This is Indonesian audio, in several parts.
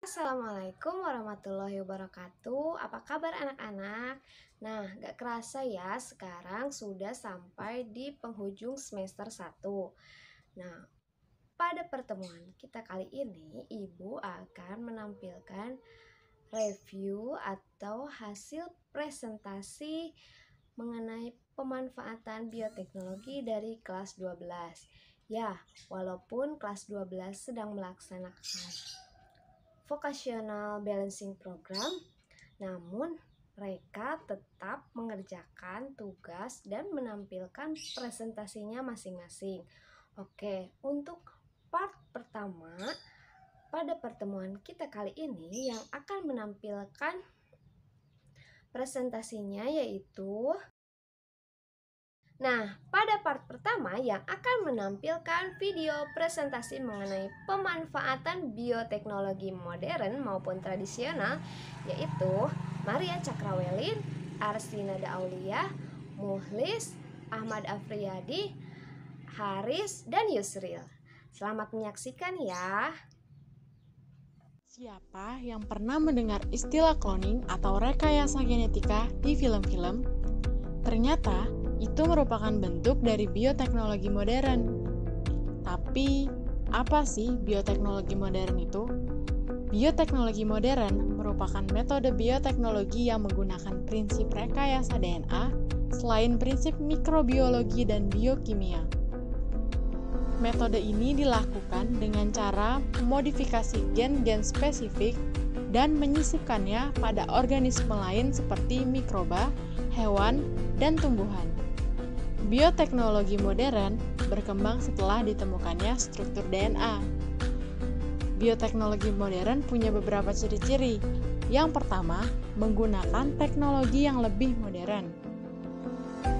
Assalamualaikum warahmatullahi wabarakatuh. Apa kabar anak-anak? Nah, gak kerasa ya sekarang sudah sampai di penghujung semester 1. Nah, pada pertemuan kita kali ini, Ibu akan menampilkan review atau hasil presentasi mengenai pemanfaatan bioteknologi dari kelas 12. Ya, walaupun kelas 12 sedang melaksanakan vocational balancing program, namun mereka tetap mengerjakan tugas dan menampilkan presentasinya masing-masing. Oke, untuk part pertama pada pertemuan kita kali ini yang akan menampilkan presentasinya yaitu pada part pertama yang akan menampilkan video presentasi mengenai pemanfaatan bioteknologi modern maupun tradisional yaitu Maria Cakrawelin, Arsinada Aulia, Muhlis, Ahmad Afriyadi, Haris, dan Yusril. Selamat menyaksikan ya. Siapa yang pernah mendengar istilah cloning atau rekayasa genetika di film-film? Ternyata itu merupakan bentuk dari bioteknologi modern. Tapi, apa sih bioteknologi modern itu? Bioteknologi modern merupakan metode bioteknologi yang menggunakan prinsip rekayasa DNA selain prinsip mikrobiologi dan biokimia. Metode ini dilakukan dengan cara memodifikasi gen-gen spesifik dan menyisipkannya pada organisme lain seperti mikroba, hewan, dan tumbuhan. Bioteknologi modern berkembang setelah ditemukannya struktur DNA. Bioteknologi modern punya beberapa ciri-ciri. Yang pertama, menggunakan teknologi yang lebih modern.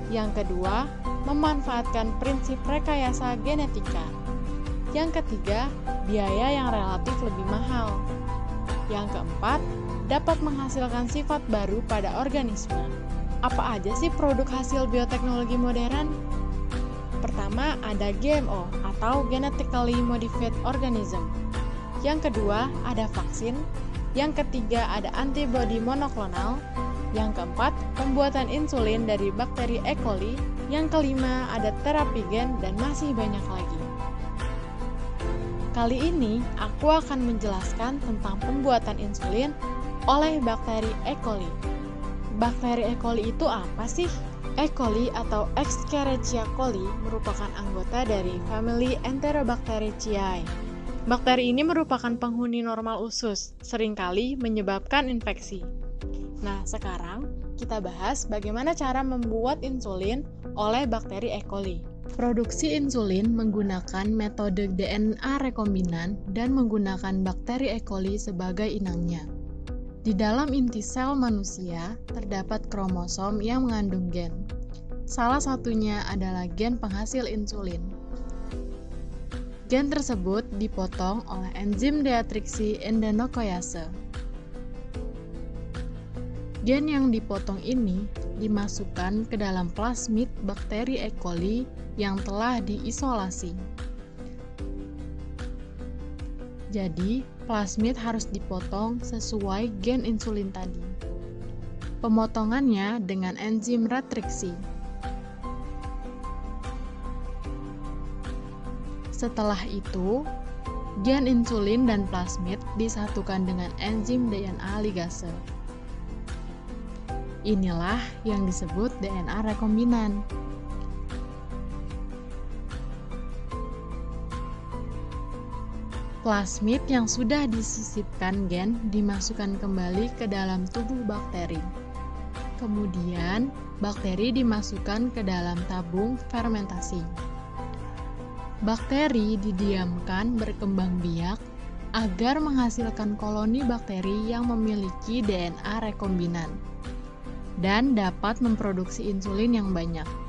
Yang kedua, memanfaatkan prinsip rekayasa genetika. Yang ketiga, biaya yang relatif lebih mahal. Yang keempat, dapat menghasilkan sifat baru pada organisme. Apa aja sih produk hasil bioteknologi modern? Pertama, ada GMO atau Genetically Modified Organism. Yang kedua, ada vaksin. Yang ketiga, ada antibodi monoklonal. Yang keempat, pembuatan insulin dari bakteri E. coli. Yang kelima, ada terapi gen, dan masih banyak lagi. Kali ini, aku akan menjelaskan tentang pembuatan insulin oleh bakteri E. coli. Bakteri E. coli itu apa sih? E. coli atau Escherichia coli merupakan anggota dari famili Enterobacteriaceae. Bakteri ini merupakan penghuni normal usus, seringkali menyebabkan infeksi. Nah, sekarang kita bahas bagaimana cara membuat insulin oleh bakteri E. coli. Produksi insulin menggunakan metode DNA rekombinan dan menggunakan bakteri E. coli sebagai inangnya. Di dalam inti sel manusia terdapat kromosom yang mengandung gen. Salah satunya adalah gen penghasil insulin. Gen tersebut dipotong oleh enzim deatriksi endanokoyase. Gen yang dipotong ini dimasukkan ke dalam plasmid bakteri E. coli yang telah diisolasi. Jadi, plasmid harus dipotong sesuai gen insulin tadi. Pemotongannya dengan enzim retriksi. Setelah itu, gen insulin dan plasmid disatukan dengan enzim DNA ligase. Inilah yang disebut DNA rekombinan. Plasmid yang sudah disisipkan gen dimasukkan kembali ke dalam tubuh bakteri. Kemudian, bakteri dimasukkan ke dalam tabung fermentasi. Bakteri didiamkan berkembang biak agar menghasilkan koloni bakteri yang memiliki DNA rekombinan dan dapat memproduksi insulin yang banyak.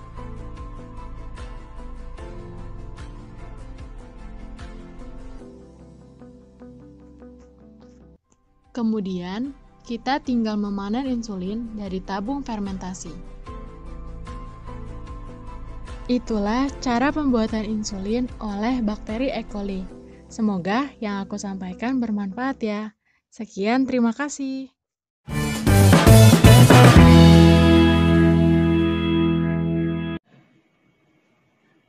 Kemudian, kita tinggal memanen insulin dari tabung fermentasi. Itulah cara pembuatan insulin oleh bakteri E. coli. Semoga yang aku sampaikan bermanfaat ya. Sekian, terima kasih.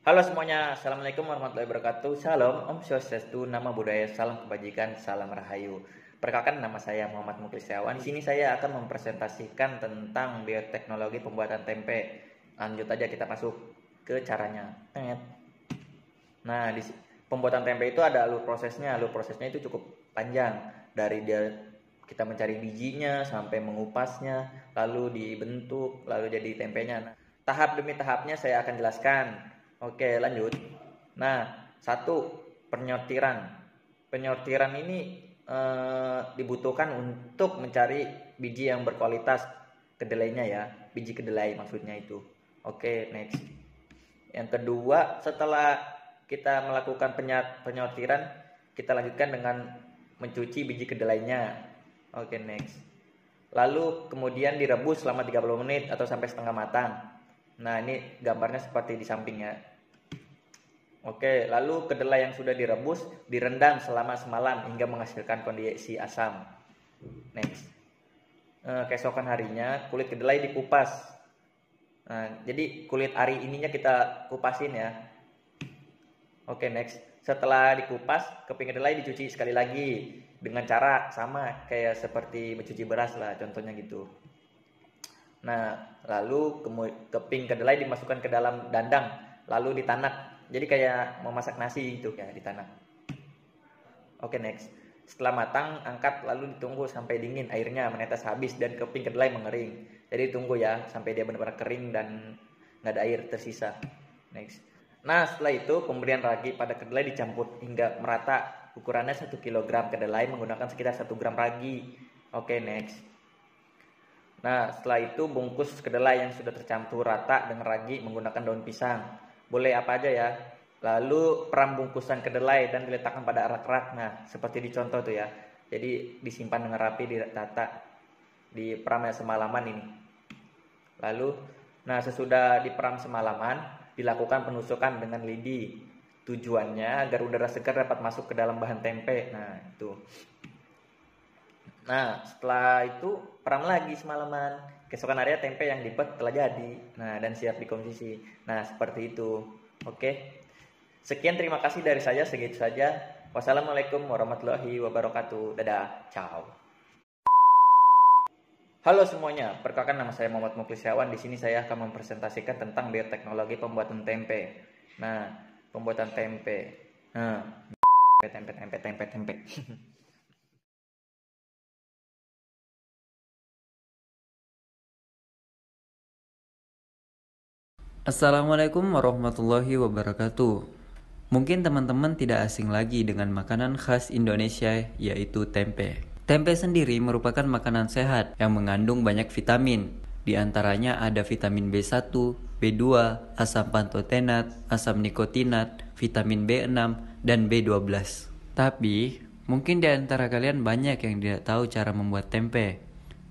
Halo semuanya, Assalamualaikum warahmatullahi wabarakatuh. Salam, Om Swastiastu, Nama Budaya, Salam Kebajikan, Salam Rahayu. Perkenalkan, nama saya Muhammad Muklis Setiawan. Di sini saya akan mempresentasikan tentang bioteknologi pembuatan tempe. Lanjut aja, kita masuk ke caranya. Nah, pembuatan tempe itu ada alur prosesnya. Alur prosesnya itu cukup panjang. Dari kita mencari bijinya sampai mengupasnya, lalu dibentuk, lalu jadi tempenya. Nah, tahap demi tahapnya saya akan jelaskan. Oke, lanjut. Nah, 1. Penyortiran. Penyortiran ini dibutuhkan untuk mencari biji yang berkualitas kedelainya ya. Biji kedelai maksudnya itu. Oke, next. Yang kedua, setelah kita melakukan penyortiran, kita lanjutkan dengan mencuci biji kedelainya. Oke, next. Lalu kemudian direbus selama 30 menit atau sampai setengah matang. Nah, ini gambarnya seperti di sampingnya. Oke, lalu kedelai yang sudah direbus direndam selama semalam hingga menghasilkan kondisi asam. Next. Keesokan harinya kulit kedelai dikupas. Nah, jadi kulit ari ininya kita kupasin ya. Oke, next. Setelah dikupas, keping kedelai dicuci sekali lagi dengan cara sama kayak seperti mencuci beras lah, contohnya gitu. Nah, lalu keping kedelai dimasukkan ke dalam dandang, lalu ditanak. Jadi kayak memasak nasi gitu kayak ditanak. Oke, next. Setelah matang, angkat lalu ditunggu sampai dingin, airnya menetes habis dan keping kedelai mengering. Jadi tunggu ya sampai dia benar-benar kering dan nggak ada air tersisa. Next. Nah, setelah itu pemberian ragi pada kedelai dicampur hingga merata. Ukurannya 1 kg kedelai menggunakan sekitar 1 gram ragi. Oke, next. Nah, setelah itu bungkus kedelai yang sudah tercampur rata dengan ragi menggunakan daun pisang. Boleh apa aja ya. Lalu peram bungkusan kedelai dan diletakkan pada rak-rak. Nah, seperti di contoh tuh ya. Jadi disimpan dengan rapi, ditata di peram semalaman ini. Lalu, nah sesudah diperam semalaman, dilakukan penusukan dengan lidi. Tujuannya agar udara segar dapat masuk ke dalam bahan tempe. Nah, itu. Nah, setelah itu peram lagi semalaman. Keesokan harinya tempe yang dibuat telah jadi. Nah, dan siap dikonsumsi. Nah, seperti itu. Oke. Sekian, terima kasih dari saya, segitu saja. Wassalamualaikum warahmatullahi wabarakatuh. Dadah. Ciao. Halo semuanya, perkenalkan nama saya Muhammad Muklis Setiawan. Di sini saya akan mempresentasikan tentang bioteknologi pembuatan tempe. Nah, pembuatan tempe. Tempe. Assalamualaikum warahmatullahi wabarakatuh. Mungkin teman-teman tidak asing lagi dengan makanan khas Indonesia, yaitu tempe. Tempe sendiri merupakan makanan sehat yang mengandung banyak vitamin. Di antaranya ada vitamin B1, B2, asam pantotenat, asam nikotinat, vitamin B6, dan B12. Tapi, mungkin di antara kalian banyak yang tidak tahu cara membuat tempe.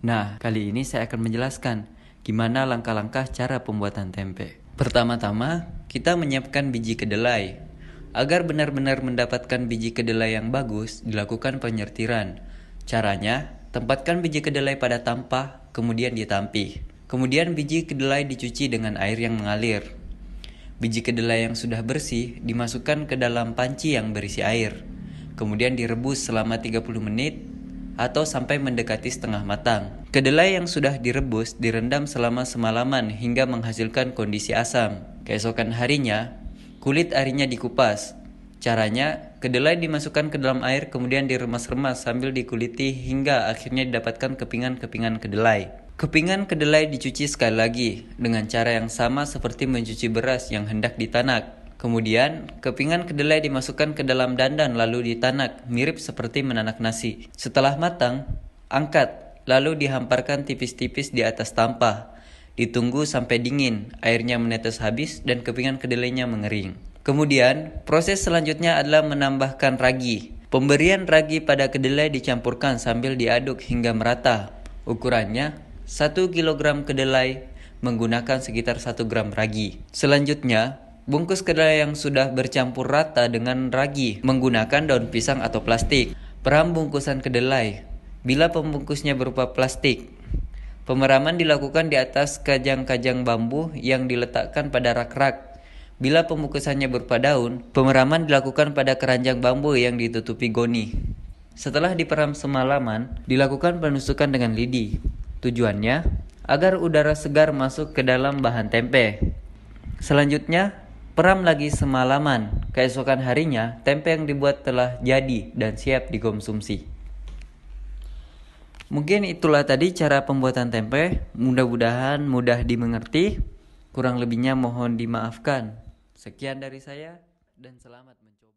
Nah, kali ini saya akan menjelaskan gimana langkah-langkah cara pembuatan tempe. Pertama-tama, kita menyiapkan biji kedelai. Agar benar-benar mendapatkan biji kedelai yang bagus, dilakukan penyortiran. Caranya, tempatkan biji kedelai pada tampah, kemudian ditampih. Kemudian biji kedelai dicuci dengan air yang mengalir. Biji kedelai yang sudah bersih dimasukkan ke dalam panci yang berisi air. Kemudian direbus selama 30 menit atau sampai mendekati setengah matang. Kedelai yang sudah direbus direndam selama semalaman hingga menghasilkan kondisi asam. Keesokan harinya, kulit arinya dikupas. Caranya, kedelai dimasukkan ke dalam air kemudian diremas-remas sambil dikuliti hingga akhirnya didapatkan kepingan-kepingan kedelai. Kepingan kedelai dicuci sekali lagi dengan cara yang sama seperti mencuci beras yang hendak ditanak. Kemudian, kepingan kedelai dimasukkan ke dalam dandan lalu ditanak, mirip seperti menanak nasi. Setelah matang, angkat, lalu dihamparkan tipis-tipis di atas tampah. Ditunggu sampai dingin, airnya menetes habis dan kepingan kedelainya mengering. Kemudian, proses selanjutnya adalah menambahkan ragi. Pemberian ragi pada kedelai dicampurkan sambil diaduk hingga merata. Ukurannya, 1 kg kedelai menggunakan sekitar 1 gram ragi. Selanjutnya, bungkus kedelai yang sudah bercampur rata dengan ragi menggunakan daun pisang atau plastik. Peram bungkusan kedelai. Bila pembungkusnya berupa plastik, pemeraman dilakukan di atas kajang-kajang bambu yang diletakkan pada rak-rak. Bila pembungkusannya berupa daun, pemeraman dilakukan pada keranjang bambu yang ditutupi goni. Setelah diperam semalaman, dilakukan penusukan dengan lidi. Tujuannya agar udara segar masuk ke dalam bahan tempe. Selanjutnya, peram lagi semalaman. Keesokan harinya, tempe yang dibuat telah jadi dan siap dikonsumsi. Mungkin itulah tadi cara pembuatan tempe. Mudah-mudahan mudah dimengerti. Kurang lebihnya mohon dimaafkan. Sekian dari saya dan selamat mencoba.